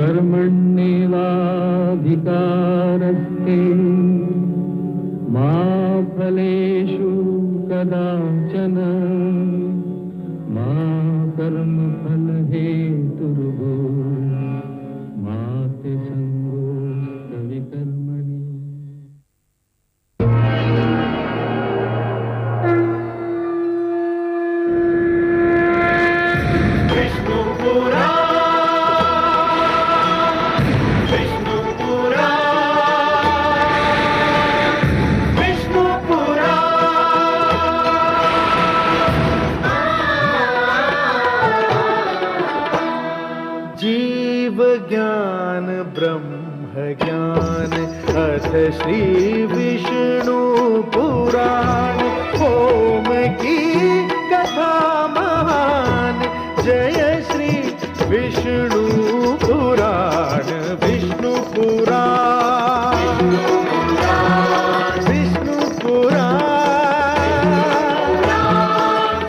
कर्मण्येवाधिकारस्ते मा फलेषु कदाचन मा कर्मफलहेतुर्भूः मा ते सङ्गोऽस्त्वविकर्मणि। ज्ञान ब्रह्म ज्ञान अथ श्री विष्णु पुराण ओम की कथा महान जय श्री विष्णु पुराण विष्णु पुराण विष्णु पुराण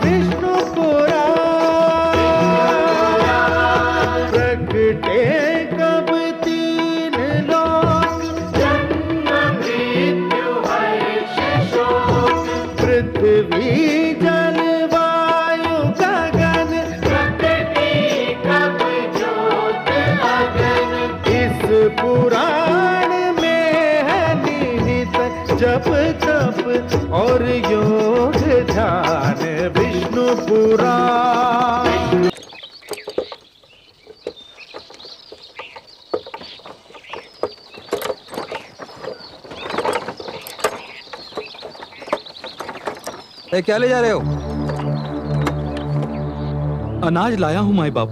विष्णु पुराण प्रगटे पृथ्वी जल वायु गगन प्रकृति कब ज्योत अगन इस पुराण में है निहित जप तप और योग ध्यान विष्णु पुराण। क्या ले जा रहे हो? अनाज लाया हूं माई बाप।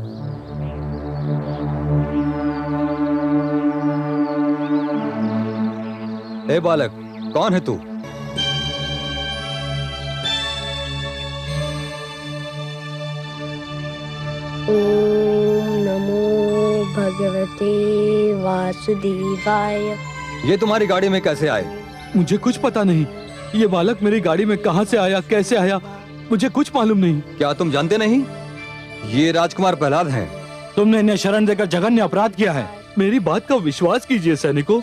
ए बालक, कौन है तू? ओम नमो भगवते वासुदेवाय। ये तुम्हारी गाड़ी में कैसे आए? मुझे कुछ पता नहीं। ये बालक मेरी गाड़ी में कहां से आया, कैसे आया, मुझे कुछ मालूम नहीं। क्या तुम जानते नहीं? ये राजकुमार प्रहलाद हैं। तुमने इन्हें शरण देकर जघन्य अपराध किया है। मेरी बात का विश्वास कीजिए सैनिकों,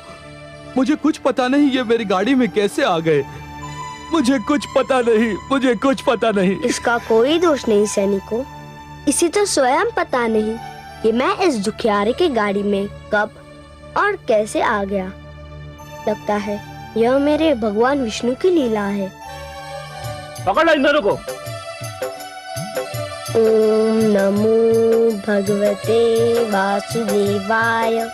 मुझे कुछ पता नहीं ये मेरी गाड़ी में कैसे आ गए। मुझे कुछ पता नहीं, मुझे कुछ पता नहीं। इसका कोई दोष नहीं सैनिकों, इसे तो स्वयं पता नहीं कि मैं इस दुखियारे की गाड़ी में कब और कैसे आ गया। लगता है यह मेरे भगवान विष्णु की लीला है। पकड़ इन दोनों को। ओम नमो भगवते वासुदेवाय।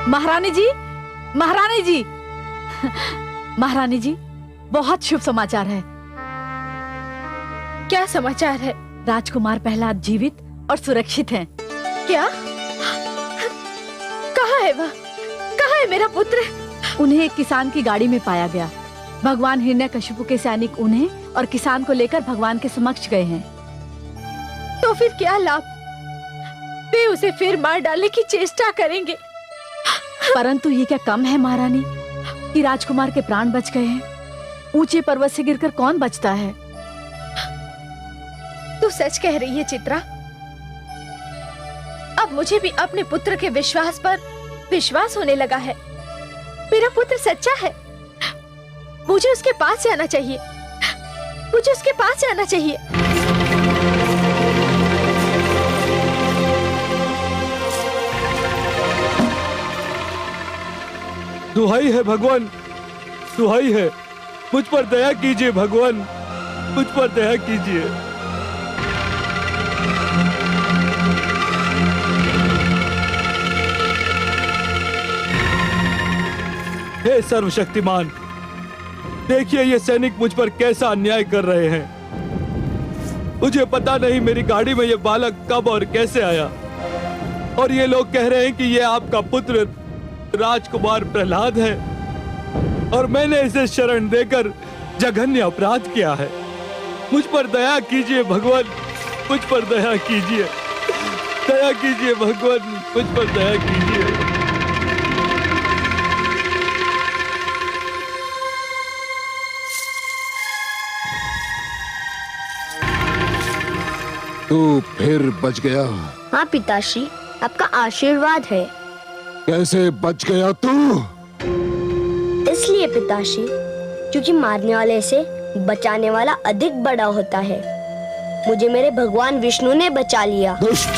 महारानी जी, महारानी जी, महारानी जी, बहुत शुभ समाचार है। क्या समाचार है? राजकुमार प्रहलाद जीवित और सुरक्षित हैं। क्या? कहाँ है वह? कहाँ है मेरा पुत्र? उन्हें एक किसान की गाड़ी में पाया गया। भगवान हिरण्यकशिपु के सैनिक उन्हें और किसान को लेकर भगवान के समक्ष गए हैं। तो फिर क्या लाभ? वे उसे फिर मार डालने की चेष्टा करेंगे। परंतु ये क्या कम है महारानी कि राजकुमार के प्राण बच गए हैं। ऊंचे पर्वत से गिरकर कौन बचता है? तू सच कह रही है चित्रा। अब मुझे भी अपने पुत्र के विश्वास पर विश्वास होने लगा है। मेरा पुत्र सच्चा है। मुझे उसके पास जाना चाहिए। मुझे उसके पास जाना चाहिए। दुहाई है भगवान, दुहाई है, मुझ पर दया कीजिए भगवान, मुझ पर दया कीजिए। हे सर्वशक्तिमान, देखिए ये सैनिक मुझ पर कैसा अन्याय कर रहे हैं। मुझे पता नहीं मेरी गाड़ी में ये बालक कब और कैसे आया, और ये लोग कह रहे हैं कि ये आपका पुत्र राजकुमार प्रहलाद है। और मैंने इसे शरण देकर जघन्य अपराध किया है। मुझ पर दया कीजिए भगवान, मुझ पर दया कीजिए, दया कीजिए भगवान, मुझ पर दया कीजिए। तू फिर बच गया। हाँ पिताश्री, आपका आशीर्वाद है। कैसे बच गया तू? इसलिए पिताश्री, क्योंकि मारने वाले से बचाने वाला अधिक बड़ा होता है। मुझे मेरे भगवान विष्णु ने बचा लिया। दुष्ट,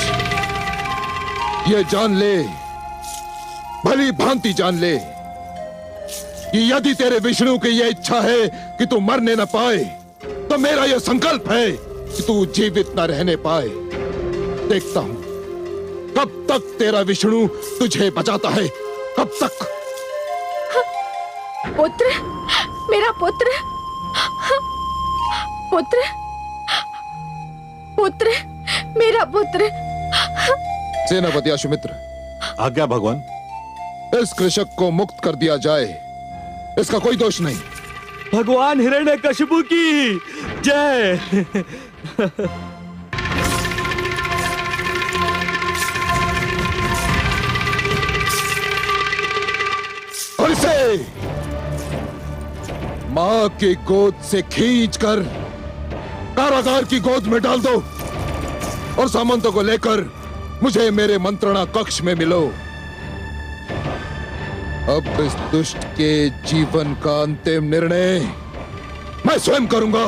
ये जान ले, भली भांति जान ले कि यदि तेरे विष्णु की यह इच्छा है कि तू मरने न पाए, तो मेरा यह संकल्प है कि तू जीवित न रहने पाए। देखता हूं कब तक तेरा विष्णु तुझे बचाता है, कब तक। पुत्र, मेरा पुत्र, पुत्र, पुत्र, मेरा पुत्र। सेनापति अश्वमित्र, आज्ञा भगवान। इस कृषक को मुक्त कर दिया जाए, इसका कोई दोष नहीं। भगवान हिरण्यकशिपु की जय। और इसे मां की गोद से खींचकर कारागार की गोद में डाल दो और सामंतों को लेकर मुझे मेरे मंत्रणा कक्ष में मिलो। अब इस दुष्ट के जीवन का अंतिम निर्णय मैं स्वयं करूंगा।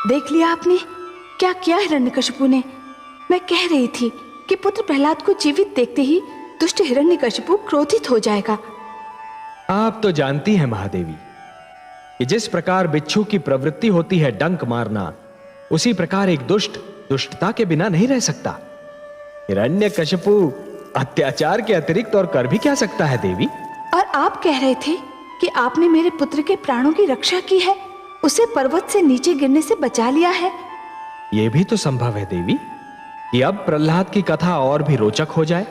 देख लिया आपने क्या किया हिरण्यकशिपु ने। मैं कह रही थी कि पुत्र प्रहलाद को जीवित देखते ही दुष्ट हिरण्यकशिपु क्रोधित हो जाएगा। आप तो जानती हैं महादेवी कि जिस प्रकार बिच्छू की प्रवृत्ति होती है डंक मारना, उसी प्रकार एक दुष्ट दुष्टता के बिना नहीं रह सकता। हिरण्यकशिपु अत्याचार के अतिरिक्त और कर भी क्या सकता है देवी? और आप कह रहे थे कि आपने मेरे पुत्र के प्राणों की रक्षा की है, उसे पर्वत से नीचे गिरने से बचा लिया है। यह भी तो संभव है देवी कि अब प्रहलाद की कथा और भी रोचक हो जाए।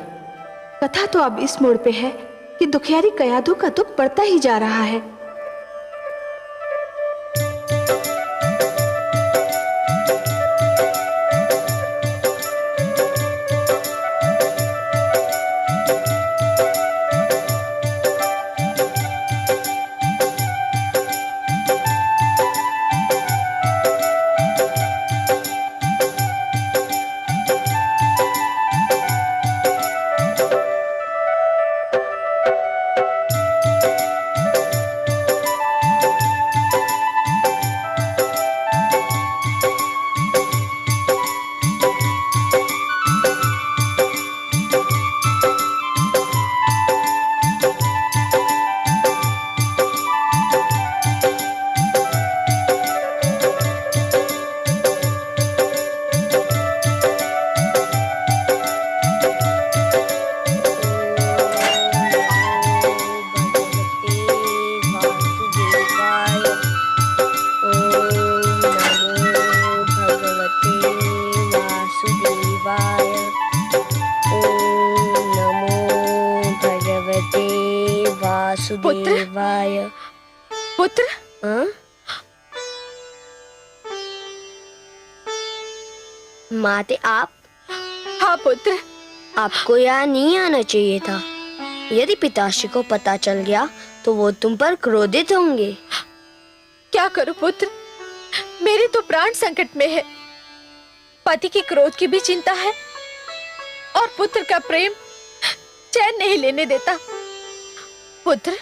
कथा तो अब इस मोड़ पे है कि दुखियारी कयाधु का दुख बढ़ता ही जा रहा है। वासुदेवाय। पुत्र, माते आप? हाँ पुत्र। आपको यहाँ नहीं आना चाहिए था। यदि पिताश्री को पता चल गया तो वो तुम पर क्रोधित होंगे। क्या करूं पुत्र, मेरे तो प्राण संकट में है। पति की क्रोध की भी चिंता है और पुत्र का प्रेम चैन नहीं लेने देता। पुत्र,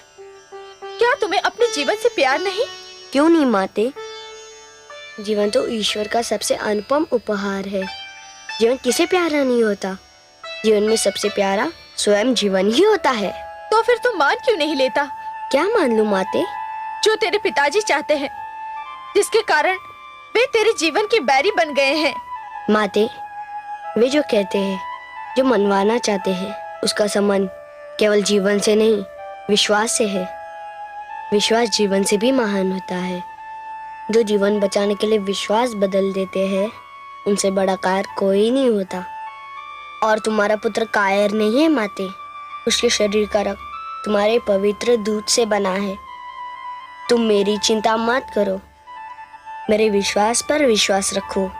क्या तुम्हें अपने जीवन से प्यार नहीं? क्यों नहीं माते, जीवन तो ईश्वर का सबसे अनुपम उपहार है। जीवन किसे प्यारा नहीं होता। जीवन में सबसे प्यारा स्वयं जीवन ही होता है। तो फिर तू मान क्यों नहीं लेता? क्या मान लूं माते? जो तेरे पिताजी चाहते हैं, जिसके कारण वे तेरे जीवन के बैरी बन गए हैं। माते, वे जो कहते हैं, जो मनवाना चाहते हैं, उसका संबंध केवल जीवन से नहीं, विश्वास से है। विश्वास जीवन से भी महान होता है। जो जीवन बचाने के लिए विश्वास बदल देते हैं, उनसे बड़ा कायर कोई नहीं होता। और तुम्हारा पुत्र कायर नहीं है माते। उसके शरीर का रक्त तुम्हारे पवित्र दूध से बना है। तुम मेरी चिंता मत करो, मेरे विश्वास पर विश्वास रखो।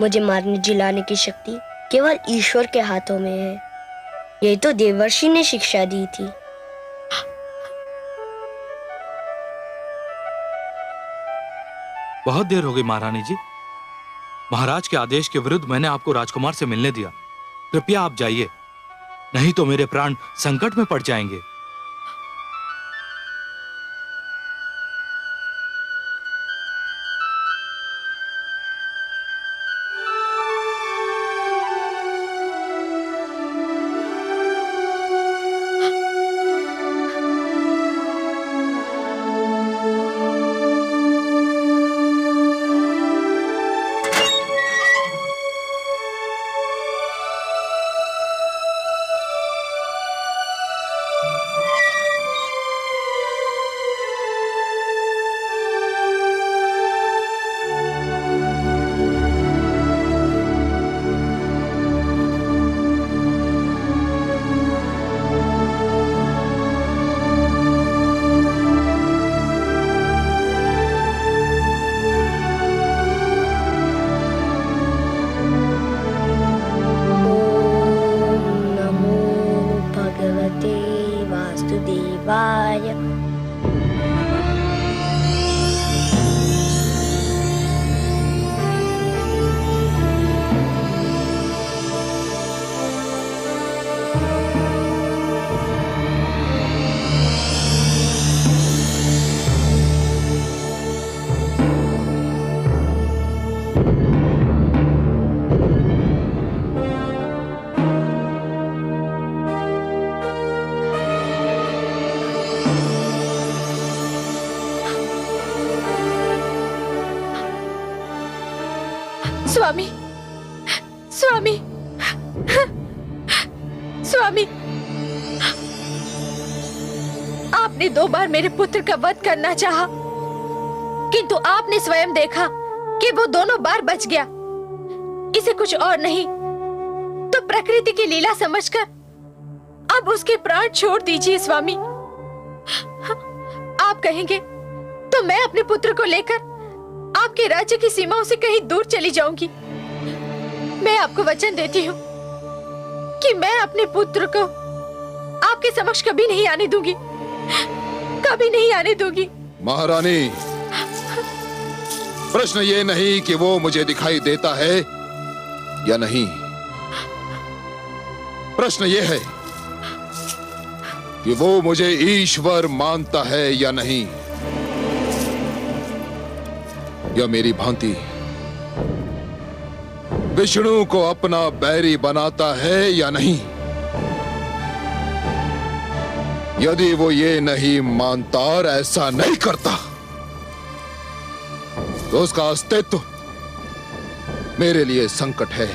मुझे मारने जिलाने की शक्ति केवल ईश्वर के हाथों में है। यही तो देवर्षि ने शिक्षा दी थी। बहुत देर हो गई महारानी जी। महाराज के आदेश के विरुद्ध मैंने आपको राजकुमार से मिलने दिया। कृपया आप जाइए, नहीं तो मेरे प्राण संकट में पड़ जाएंगे। स्वामी, स्वामी, स्वामी, आपने 2 बार मेरे पुत्र का वध करना चाहा, किंतु आपने स्वयं देखा कि वो दोनों बार बच गया। इसे कुछ और नहीं तो प्रकृति की लीला समझकर अब उसके प्राण छोड़ दीजिए स्वामी। आप कहेंगे तो मैं अपने पुत्र को लेकर आपके राज्य की सीमाओं से कहीं दूर चली जाऊंगी। मैं आपको वचन देती हूँ कि मैं अपने पुत्र को आपके समक्ष कभी नहीं आने दूंगी, कभी नहीं आने दूंगी। महारानी, प्रश्न ये नहीं कि वो मुझे दिखाई देता है या नहीं, प्रश्न ये है कि वो मुझे ईश्वर मानता है या नहीं, या मेरी भांति विष्णु को अपना बैरी बनाता है या नहीं। यदि वो ये नहीं मानता और ऐसा नहीं करता तो उसका अस्तित्व मेरे लिए संकट है,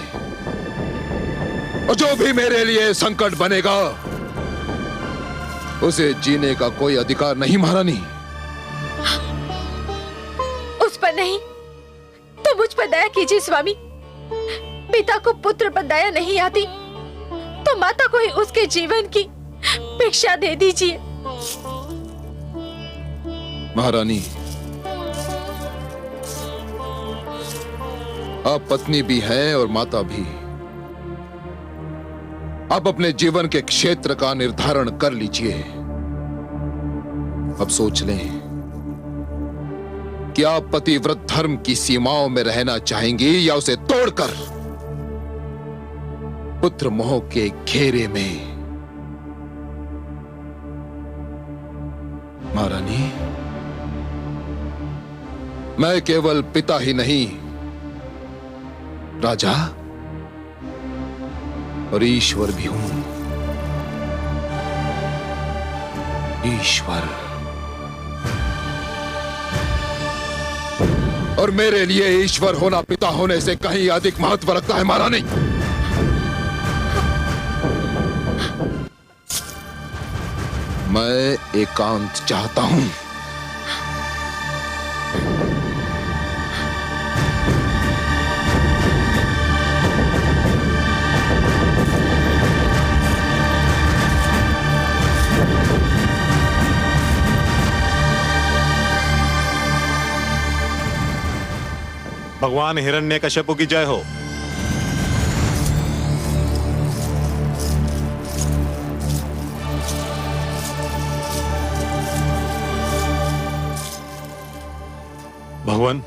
और जो भी मेरे लिए संकट बनेगा उसे जीने का कोई अधिकार नहीं। महारानी, उस पर नहीं तो मुझ पर दया कीजिए स्वामी। पिता को पुत्र पर दया नहीं आती तो माता को ही उसके जीवन की भिक्षा दे दीजिए। महारानी, आप पत्नी भी हैं और माता भी। आप अपने जीवन के क्षेत्र का निर्धारण कर लीजिए। अब सोच लें कि आप पतिव्रत धर्म की सीमाओं में रहना चाहेंगी या उसे तोड़कर पुत्र मोह के घेरे में। महारानी, मैं केवल पिता ही नहीं, राजा, और ईश्वर भी हूं। ईश्वर। और मेरे लिए ईश्वर होना पिता होने से कहीं अधिक महत्व रखता है महारानी। मैं एकांत चाहता हूं। भगवान हिरण्यकश्यप की जय हो। भगवान,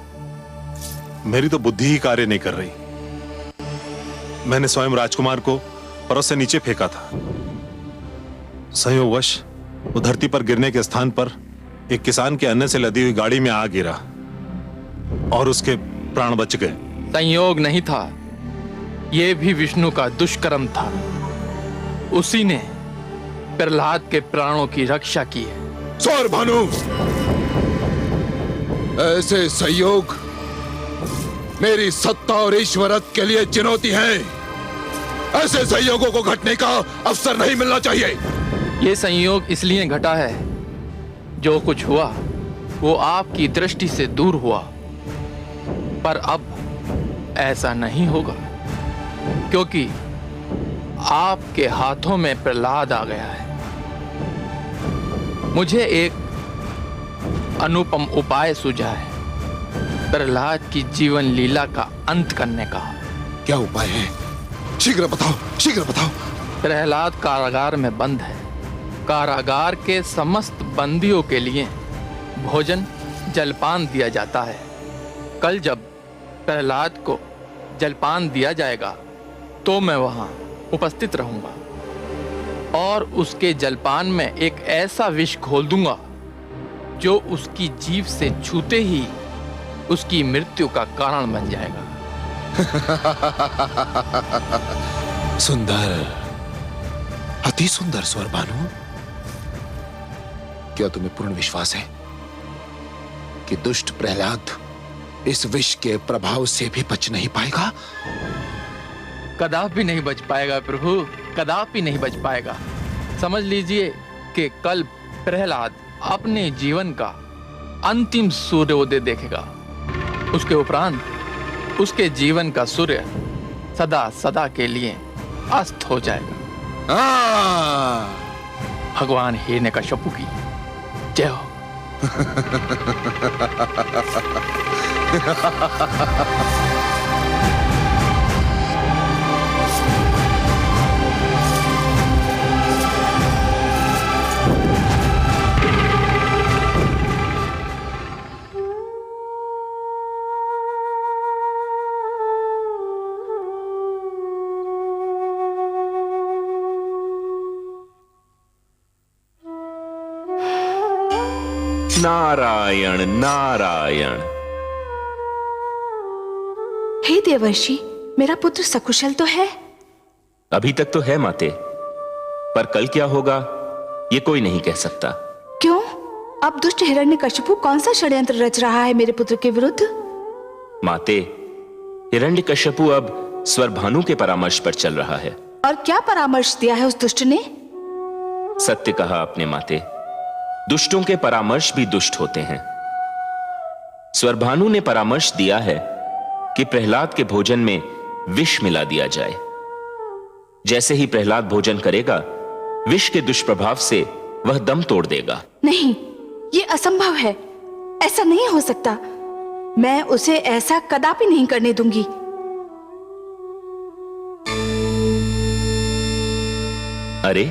मेरी तो बुद्धि ही कार्य नहीं कर रही। मैंने स्वयं राजकुमार को पर्वत से नीचे फेंका था। संयोगवश वो धरती पर गिरने के स्थान पर एक किसान के अन्न से लदी हुई गाड़ी में आ गिरा और उसके प्राण बच गए। संयोग नहीं था, यह भी विष्णु का दुष्कर्म था। उसी ने प्रहलाद के प्राणों की रक्षा की है। सौर भानु, ऐसे संयोग मेरी सत्ता और ईश्वरत्व के लिए चुनौती है। ऐसे संयोगों को घटने का अवसर नहीं मिलना चाहिए। यह संयोग इसलिए घटा है, जो कुछ हुआ वो आपकी दृष्टि से दूर हुआ, पर अब ऐसा नहीं होगा, क्योंकि आपके हाथों में प्रहलाद आ गया है। मुझे एक अनुपम उपाय सूझा है प्रहलाद की जीवन लीला का अंत करने का। क्या उपाय है? शीघ्र बताओ, शीघ्र बताओ। प्रहलाद कारागार में बंद है। कारागार के समस्त बंदियों के लिए भोजन जलपान दिया जाता है। कल जब प्रहलाद को जलपान दिया जाएगा तो मैं वहां उपस्थित रहूंगा और उसके जलपान में एक ऐसा विष घोल दूंगा जो उसकी जीभ से छूते ही उसकी मृत्यु का कारण बन जाएगा। सुंदर, अति सुंदर स्वर भानु। क्या तुम्हें पूर्ण विश्वास है कि दुष्ट प्रहलाद इस विष के प्रभाव से भी बच नहीं पाएगा? कदापि नहीं बच पाएगा प्रभु, कदापि नहीं बच पाएगा। समझ लीजिए कि कल प्रहलाद अपने जीवन का अंतिम सूर्योदय देखेगा। उसके उपरांत उसके जीवन का सूर्य सदा सदा के लिए अस्त हो जाएगा। भगवान हिरण्यकश्यप की जय हो। नारायण नारायण। हे देवर्षि, मेरा पुत्र सकुशल तो है? अभी तक तो है माते, पर कल क्या होगा ये कोई नहीं कह सकता। क्यों? अब दुष्ट हिरण्यकशिपु कौन सा षड्यंत्र रच रहा है मेरे पुत्र के विरुद्ध? माते, हिरण्यकश्यपु अब स्वरभानु के परामर्श पर चल रहा है। और क्या परामर्श दिया है उस दुष्ट ने? सत्य कहा आपने माते, दुष्टों के परामर्श भी दुष्ट होते हैं। स्वरभानु ने परामर्श दिया है कि प्रहलाद के भोजन में विष मिला दिया जाए। जैसे ही प्रहलाद भोजन करेगा, विष के दुष्प्रभाव से वह दम तोड़ देगा। नहीं, ये असंभव है। ऐसा नहीं हो सकता। मैं उसे ऐसा कदापि नहीं करने दूंगी। अरे,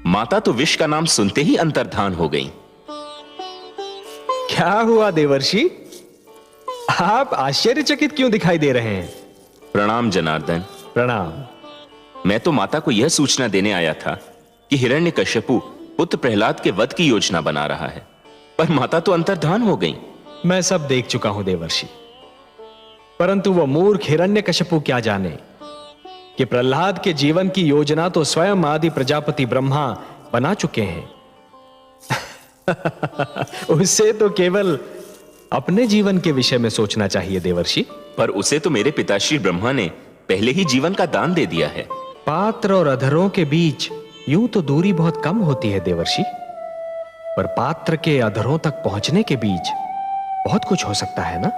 माता तो विष का नाम सुनते ही अंतर्धान हो गई। क्या हुआ देवर्षि? आप आश्चर्यचकित क्यों दिखाई दे रहे हैं? प्रणाम जनार्दन। प्रणाम। मैं तो माता को यह सूचना देने आया था कि हिरण्यकश्यपु पुत्र प्रहलाद के वध की योजना बना रहा है, पर माता तो अंतर्धान हो गई। मैं सब देख चुका हूं देवर्षि, परंतु वह मूर्ख हिरण्यकश्यपु क्या जाने कि प्रहलाद के जीवन की योजना तो स्वयं आदि प्रजापति ब्रह्मा बना चुके हैं। उससे तो केवल अपने जीवन के विषय में सोचना चाहिए देवर्षि। पर उसे तो मेरे पिताश्री ब्रह्मा ने पहले ही जीवन का दान दे दिया है। पात्र और अधरों के बीच यूं तो दूरी बहुत कम होती है देवर्षि, पर पात्र के अधरों तक पहुंचने के बीच बहुत कुछ हो सकता है ना।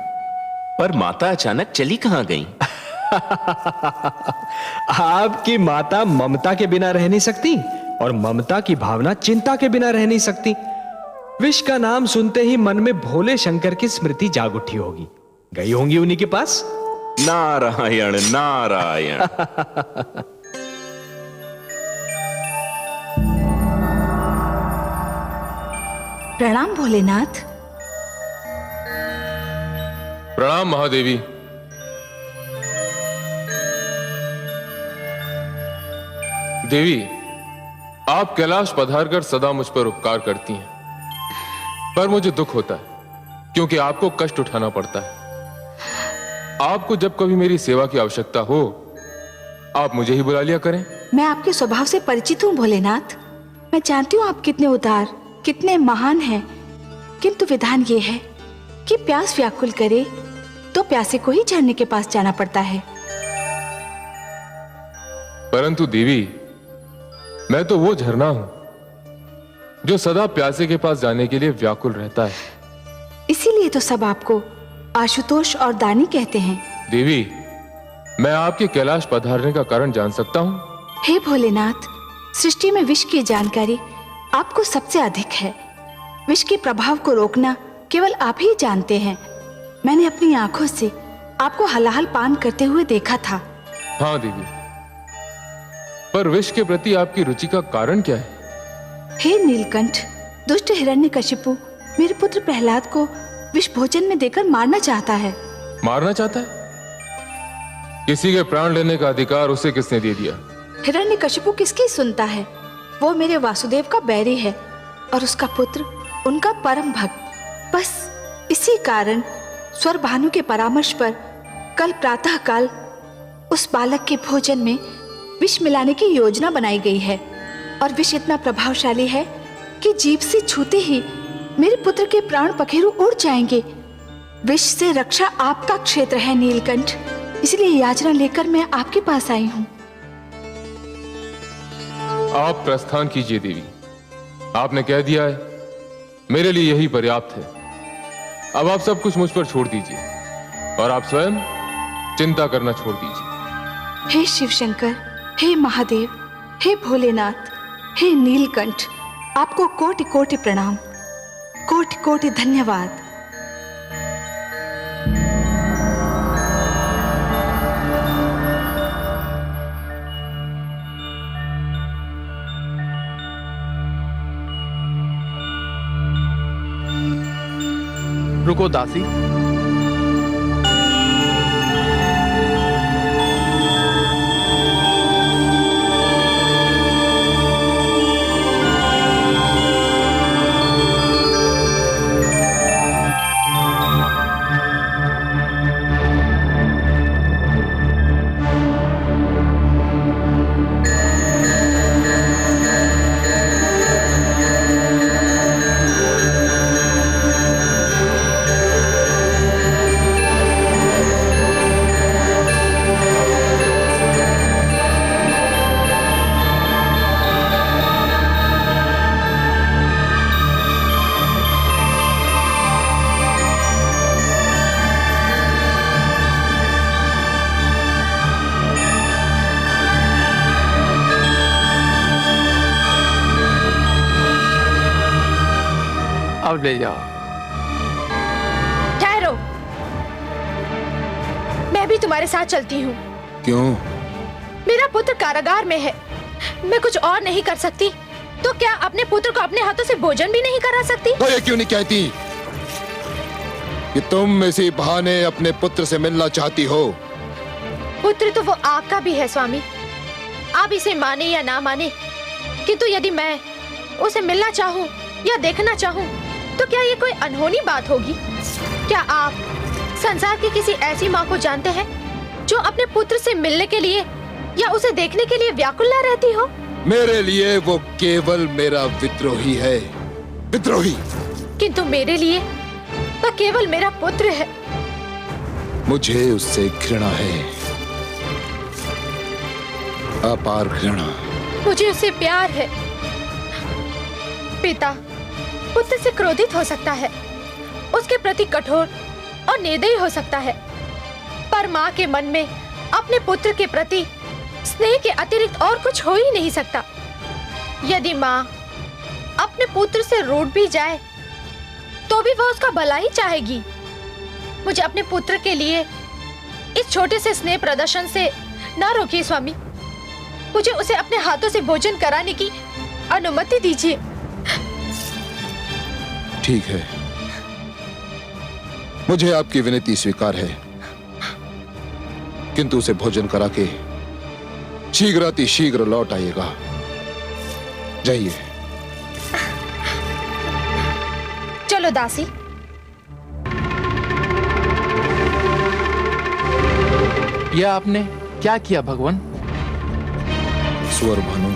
पर माता अचानक चली कहां गई? आपकी माता ममता के बिना रह नहीं सकती, और ममता की भावना चिंता के बिना रह नहीं सकती। विष का नाम सुनते ही मन में भोले शंकर की स्मृति जाग उठी होगी, गई होंगी उन्हीं के पास। नारायण नारायण। प्रणाम भोलेनाथ। प्रणाम महादेवी। देवी, आप कैलाश पधारकर सदा मुझ पर उपकार करती हैं, पर मुझे दुख होता है क्योंकि आपको कष्ट उठाना पड़ता है। आपको जब कभी मेरी सेवा की आवश्यकता हो, आप मुझे ही बुला लिया करें। मैं आपके स्वभाव से परिचित हूँ भोलेनाथ। मैं जानती हूँ आप कितने उदार, कितने महान हैं, किंतु विधान ये है कि प्यास व्याकुल करे तो प्यासे को ही झरने के पास जाना पड़ता है। परंतु देवी, मैं तो वो झरना हूं जो सदा प्यासे के पास जाने के लिए व्याकुल रहता है। इसीलिए तो सब आपको आशुतोष और दानी कहते हैं। देवी, मैं आपके कैलाश पधारने का कारण जान सकता हूं? हे भोलेनाथ, सृष्टि में विष की जानकारी आपको सबसे अधिक है। विष के प्रभाव को रोकना केवल आप ही जानते हैं। मैंने अपनी आंखों से आपको हलाहल पान करते हुए देखा था। हाँ देवी, पर विष के प्रति आपकी रुचि का कारण क्या है? हे नीलकंठ, दुष्ट हिरण्यकशिपु मेरे पुत्र प्रहलाद को विष भोजन में देकर मारना चाहता है। मारना चाहता है? किसी के प्राण लेने का अधिकार उसे किसने दे दिया? हिरण्यकशिपु किसकी सुनता है? वो मेरे वासुदेव का बैरी है और उसका पुत्र उनका परम भक्त। बस इसी कारण स्वर भानु के परामर्श पर कल प्रातः काल उस बालक के भोजन में विष मिलाने की योजना बनाई गई है। और विष इतना प्रभावशाली है कि जीभ से छूते ही मेरे पुत्र के प्राण पखेरु उड़ जाएंगे। विष से रक्षा आपका क्षेत्र है नीलकंठ, इसलिए याचना लेकर मैं आपके पास आई हूँ। आप प्रस्थान कीजिए देवी, आपने कह दिया है, मेरे लिए यही पर्याप्त है। अब आप सब कुछ मुझ पर छोड़ दीजिए और आप स्वयं चिंता करना छोड़ दीजिए। हे शिव शंकर, हे महादेव, हे भोलेनाथ, हे नीलकंठ, आपको कोटि कोटि प्रणाम, कोटि कोटि धन्यवाद। रुको दासी, अब ले जाओ। ठहरो, मैं भी तुम्हारे साथ चलती हूँ। क्यों? मेरा पुत्र कारागार में है, मैं कुछ और नहीं कर सकती, तो क्या अपने पुत्र को अपने हाथों से भोजन भी नहीं करा सकती? तो ये क्यों नहीं कहती कि तुम इसी बहाने अपने पुत्र से मिलना चाहती हो? पुत्र तो वो आपका भी है स्वामी, आप इसे माने या ना माने, किंतु यदि मैं उसे मिलना चाहूँ या देखना चाहूँ तो क्या ये कोई अनहोनी बात होगी? क्या आप संसार की किसी ऐसी माँ को जानते हैं जो अपने पुत्र से मिलने के लिए या उसे देखने के लिए व्याकुल ना रहती हो? मेरे लिए वो केवल मेरा विद्रोही है, विद्रोही। किंतु मेरे लिए वह केवल मेरा पुत्र है। मुझे उससे घृणा है, अपार घृणा। मुझे उससे प्यार है। पिता पुत्र से क्रोधित हो सकता है, उसके प्रति कठोर और निर्दयी हो सकता है, पर माँ के मन में अपने पुत्र के प्रति स्नेह के अतिरिक्त और कुछ हो ही नहीं सकता। यदि माँ अपने पुत्र से रूठ भी जाए तो भी वह उसका भला ही चाहेगी। मुझे अपने पुत्र के लिए इस छोटे से स्नेह प्रदर्शन से ना रोकिए स्वामी। मुझे उसे अपने हाथों से भोजन कराने की अनुमति दीजिए। ठीक है, मुझे आपकी विनती स्वीकार है, किंतु उसे भोजन करा के शीघ्र लौट आइएगा। जाइए। चलो दासी। यह आपने क्या किया भगवान? स्वर भानु,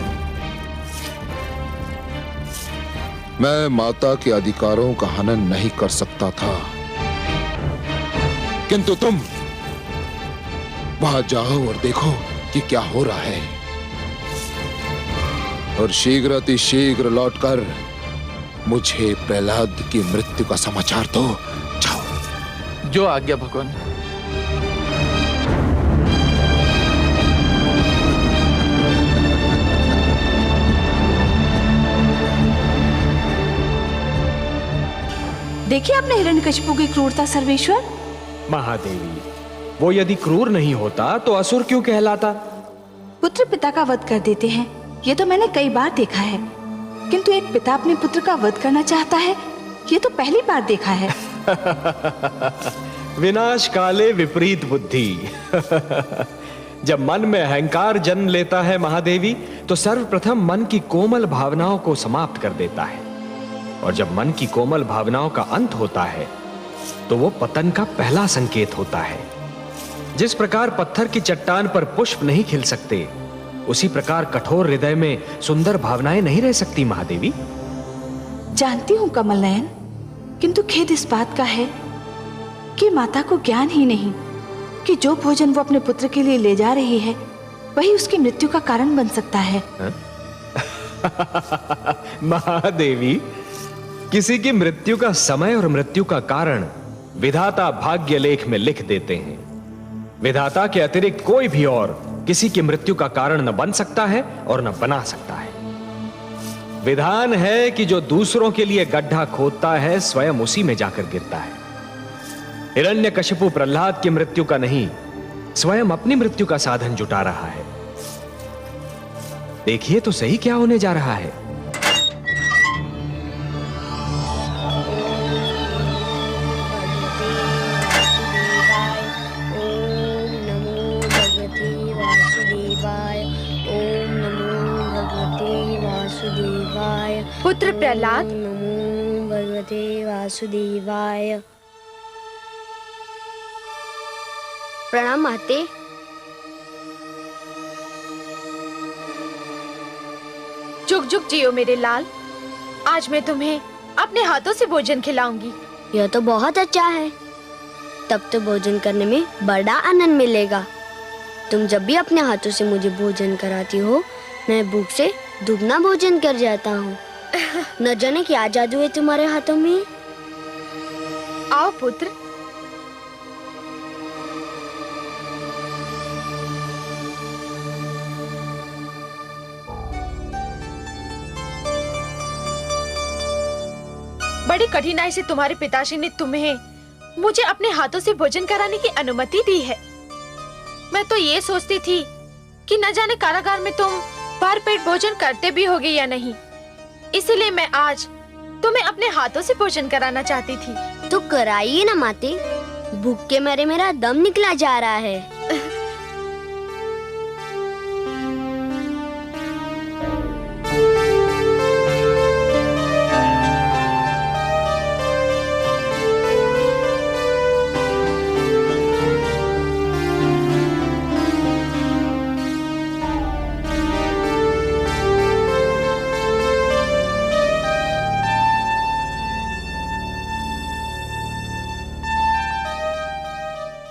मैं माता के अधिकारों का हनन नहीं कर सकता था, किंतु तुम वहां जाओ और देखो कि क्या हो रहा है, और शीघ्र लौटकर मुझे प्रहलाद की मृत्यु का समाचार दो। जाओ। जो आज्ञा भगवान। देखिए आपने हिरण्यकशिपु की क्रूरता सर्वेश्वर। महादेवी, वो यदि क्रूर नहीं होता तो असुर क्यों कहलाता? पुत्र पिता का वध कर देते हैं, ये तो मैंने कई बार देखा है, किंतु एक पिता अपने पुत्र का वध करना चाहता है, ये तो पहली बार देखा है। विनाश काले विपरीत बुद्धि। जब मन में अहंकार जन्म लेता है महादेवी, तो सर्वप्रथम मन की कोमल भावनाओं को समाप्त कर देता है, और जब मन की कोमल भावनाओं का अंत होता है तो वो पतन का पहला संकेत होता है। जिस प्रकार पत्थर की चट्टान पर पुष्प नहीं खिल सकते, उसी प्रकार कठोर हृदय में सुंदर भावनाएं नहीं रह सकती महादेवी। जानती हूँ कमल नयन, किंतु खेद इस बात का है कि माता को ज्ञान ही नहीं कि जो भोजन वो अपने पुत्र के लिए ले जा रही है वही उसकी मृत्यु का कारण बन सकता है। महादेवी, किसी की मृत्यु का समय और मृत्यु का कारण विधाता भाग्य लेख में लिख देते हैं। विधाता के अतिरिक्त कोई भी और किसी की मृत्यु का कारण न बन सकता है और न बना सकता है। विधान है कि जो दूसरों के लिए गड्ढा खोदता है स्वयं उसी में जाकर गिरता है। हिरण्यकशिपु प्रहलाद की मृत्यु का नहीं, स्वयं अपनी मृत्यु का साधन जुटा रहा है। देखिए तो सही क्या होने जा रहा है। पुत्र प्रहलाद, नमो भगवते वासुदेवाय। प्रणाम माते। जुग जुग जियो मेरे लाल। आज मैं तुम्हें अपने हाथों से भोजन खिलाऊंगी। यह तो बहुत अच्छा है, तब तो भोजन करने में बड़ा आनंद मिलेगा। तुम जब भी अपने हाथों से मुझे भोजन कराती हो, मैं भूख से दुगना भोजन कर जाता हूँ। न जाने क्या जादू है तुम्हारे हाथों में। आओ पुत्र। बड़ी कठिनाई से तुम्हारे पिताश्री ने तुम्हें मुझे अपने हाथों से भोजन कराने की अनुमति दी है। मैं तो ये सोचती थी कि न जाने कारागार में तुम भर पेट भोजन करते भी होगे या नहीं, इसीलिए मैं आज तुम्हें अपने हाथों से भोजन कराना चाहती थी। तो कराइए ना माते, भूख के मारे मेरा दम निकला जा रहा है।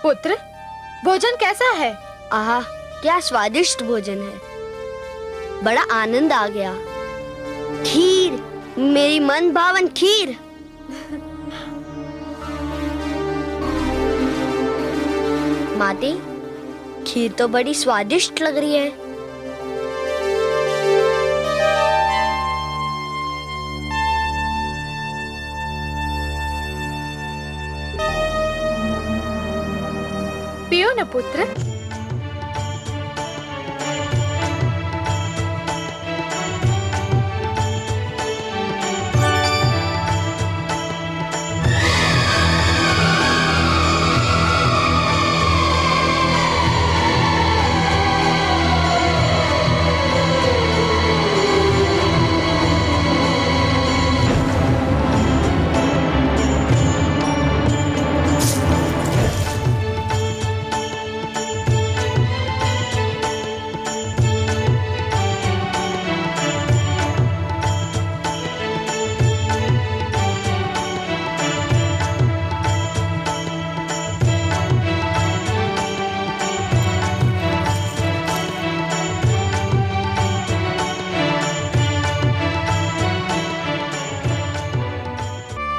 पुत्र, भोजन कैसा है? आहा, क्या स्वादिष्ट भोजन है। बड़ा आनंद आ गया। खीर, मेरी मन भावन खीर। माती, खीर तो बड़ी स्वादिष्ट लग रही है। पियो न पुत्र।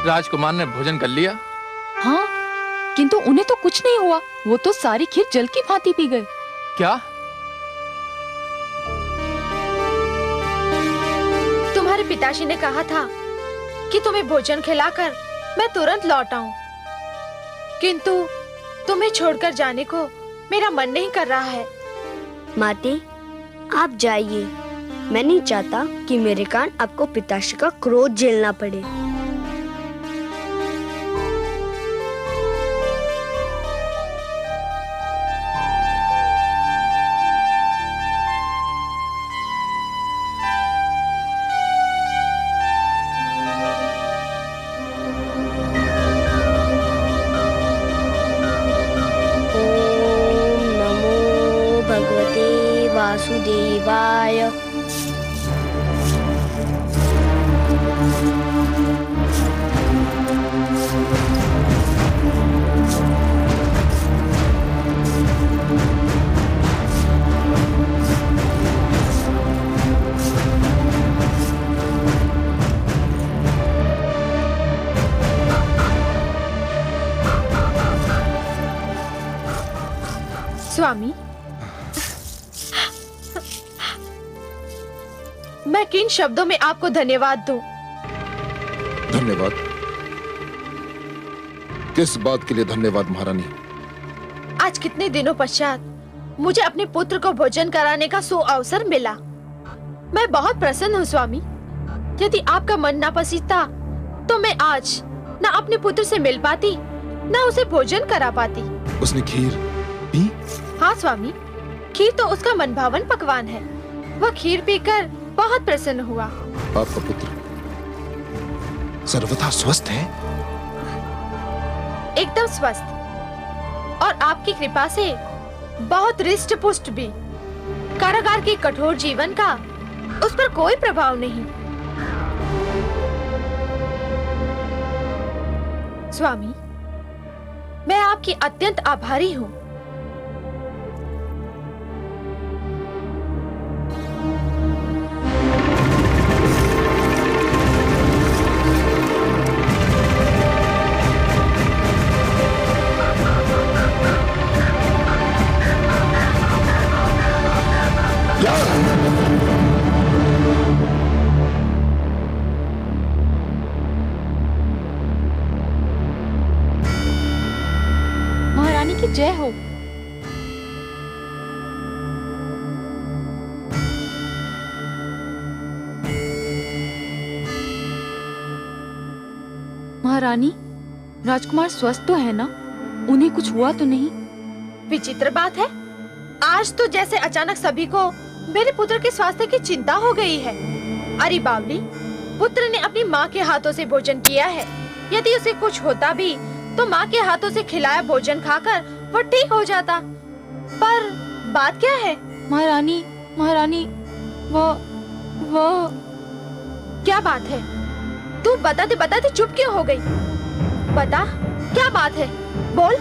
राजकुमार ने भोजन कर लिया? हाँ, किंतु उन्हें तो कुछ नहीं हुआ। वो तो सारी खीर जल की भांति पी गए। क्या? तुम्हारे पिताजी ने कहा था कि तुम्हें भोजन खिलाकर मैं तुरंत लौट आऊं, किंतु तुम्हें छोड़कर जाने को मेरा मन नहीं कर रहा है। माती, आप जाइए। मैं नहीं चाहता कि मेरे कारण आपको पिताश्री का क्रोध झेलना पड़े। वासुदेवाय। स्वामी, मैं किन शब्दों में आपको धन्यवाद दूं? धन्यवाद? किस बात के लिए धन्यवाद महारानी? आज कितने दिनों पश्चात मुझे अपने पुत्र को भोजन कराने का सुअवसर मिला। मैं बहुत प्रसन्न हूँ स्वामी। यदि आपका मन ना पसीजता तो मैं आज ना अपने पुत्र से मिल पाती, ना उसे भोजन करा पाती। उसने खीर पी? हाँ स्वामी, खीर तो उसका मनभावन पकवान है। वह खीर पीकर बहुत प्रसन्न हुआ। आपका पुत्र सर्वथा स्वस्थ है? एकदम स्वस्थ, और आपकी कृपा से बहुत रिष्ट पुष्ट भी। कारागार के कठोर जीवन का उस पर कोई प्रभाव नहीं। स्वामी, मैं आपकी अत्यंत आभारी हूँ। महारानी की जय हो। महारानी, राजकुमार स्वस्थ तो है ना? उन्हें कुछ हुआ तो नहीं? विचित्र बात है, आज तो जैसे अचानक सभी को मेरे पुत्र के स्वास्थ्य की चिंता हो गई है। अरे बावली, पुत्र ने अपनी माँ के हाथों से भोजन किया है। यदि उसे कुछ होता भी तो माँ के हाथों से खिलाया भोजन खाकर वो ठीक हो जाता। पर बात क्या है? महारानी, महारानी, वो क्या बात है? तू बताते बताते चुप क्यों हो गई? बता, क्या बात है? बोल।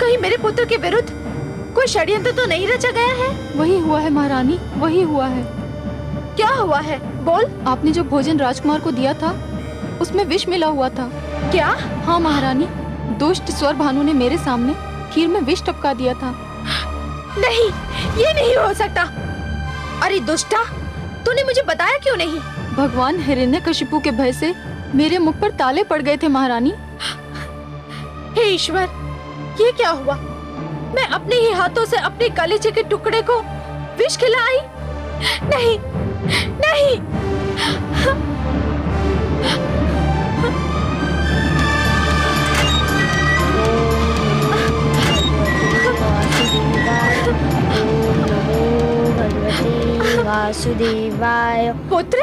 कहीं मेरे पुत्र के विरुद्ध कोई षड्यंत्र तो नहीं रचा गया है? वही हुआ है महारानी, वही हुआ है। क्या हुआ है? बोल। आपने जो भोजन राजकुमार को दिया था उसमें विष मिला हुआ था। क्या? हाँ महारानी, दुष्ट स्वर भानु ने मेरे सामने खीर में विष टपका दिया था। नहीं, ये नहीं हो सकता। अरे दुष्टा, तूने मुझे बताया क्यों नहीं? भगवान हिरण्यकशिपु के भय से मेरे मुख पर ताले पड़ गए थे महारानी। हे ईश्वर, ये क्या हुआ? मैं अपने ही हाथों से अपने कलेजे के टुकड़े को विष खिलाई? नहीं, नहीं। वासुदेवाय। पुत्र,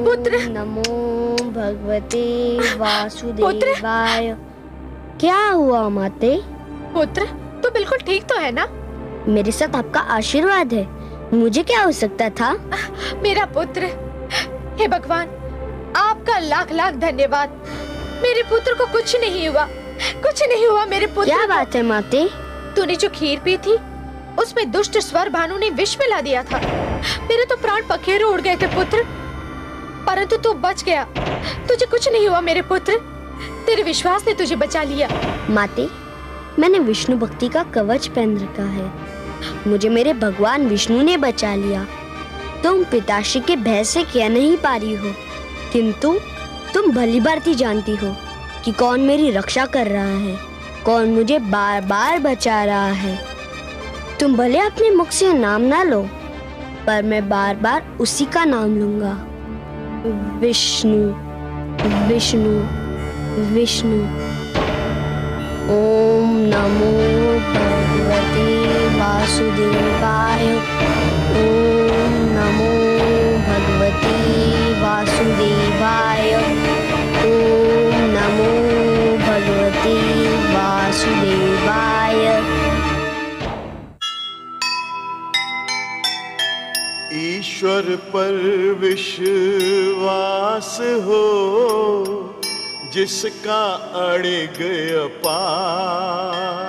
पुत्र, नमो भगवते वासुदेवाय। क्या हुआ माते? पुत्र, तू बिल्कुल ठीक तो है ना? मेरे साथ आपका आशीर्वाद है, मुझे क्या हो सकता था? मेरा पुत्र, हे भगवान, आपका लाख लाख धन्यवाद। मेरे पुत्र को कुछ नहीं हुआ, कुछ नहीं हुआ मेरे पुत्र। क्या बात है माते? तूने जो खीर पी थी उसमें दुष्ट स्वर भानु ने विष मिला दिया था। मेरे तो प्राण पखेरु उड़ गए थे पुत्र, परंतु तू बच गया। तुझे कुछ नहीं हुआ मेरे पुत्र, तेरे विश्वास ने तुझे बचा लिया। माते, मैंने विष्णु भक्ति का कवच पहन रखा है, मुझे मेरे भगवान विष्णु ने बचा लिया। तुम पिताश्री के भय से कह नहीं पा रही हो, किंतु तुम भली भांति जानती हो कि कौन मेरी रक्षा कर रहा है, कौन मुझे बार बार बचा रहा है। तुम भले अपने मुख से नाम ना लो, पर मैं बार बार उसी का नाम लूंगा, विष्णु विष्णु विष्णु। ओम नमो भगवते वासुदेवाय। ओम नमो भगवते वासुदेवाय। ओम नमो भगवते वासुदेवाय। ईश्वर पर विश्वास हो, जिसका अड़िग अपार,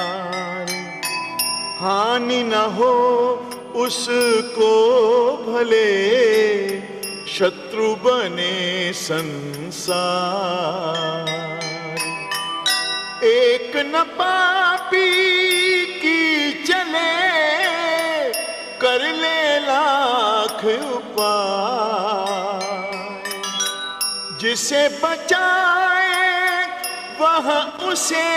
हानि न हो उसको भले शत्रु बने संसार। एक न पापी की चले, कर ले लाख उपाय, जिसे बचाए वह उसे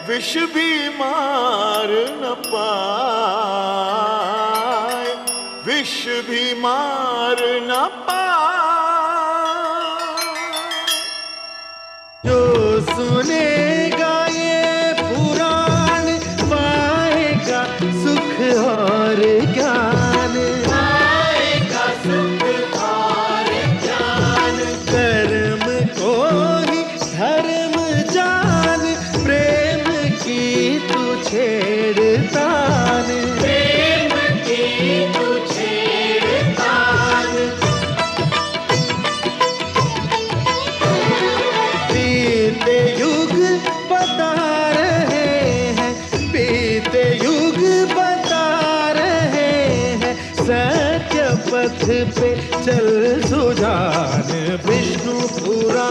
विष भी मार न पाए, विष भी मार न पाए। जो सुनेगा ये पुराण पाएगा सुख और ज्ञान, पाएगा सुख और ज्ञान। कर्म को ही धर्म जान, प्रेम की तू छेड़तान, प्रेम की तू छेड़तान। बीते युग बता रहे हैं, बीते युग बता रहे हैं, सत्य पथ पे चल सुजान। विष्णु पुराण।